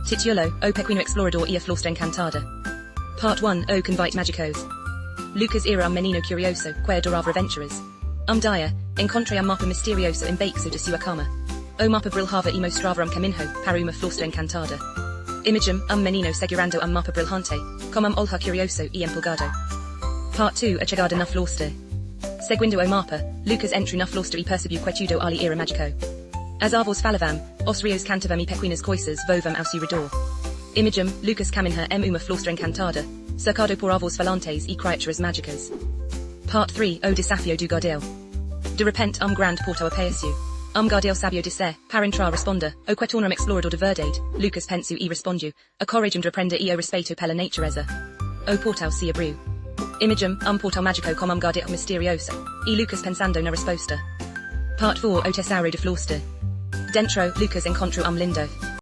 Titulo, o pequeno explorador e a floresta encantada. Part 1, o convite magicos. Lucas era menino curioso, que adorava aventuras. Dia, encontrei mapa misterioso embaixo de sua cama. O mapa brilhava e mostrava caminho para uma floresta encantada. Imagem, menino segurando mapa brilhante, como olhar curioso e empolgado. Part 2, a chegada na floresta. Seguindo o mapa, Lucas entrou na floresta e percebeu que tudo ali era mágico. As árvores falavam, os rios cantavam e pequenas coisas voavam ao seu redor. Imagem, Lucas caminha uma floresta encantada, cercado por árvores falantes e criaturas mágicas. Part 3, o desafio do Gardel. De repente grande portal apareceu. Gardel sabia dizer, para entrar responda, o que torna explorador de verdade, Lucas pensou e respondeu, a coragem de aprender e o respeito pela natureza. O portal se abriu. Imagem, portal mágico com Gardel misterioso, e Lucas pensando na resposta. Part 4, o tesouro de floresta. Dentro, Lucas encontrou lindo.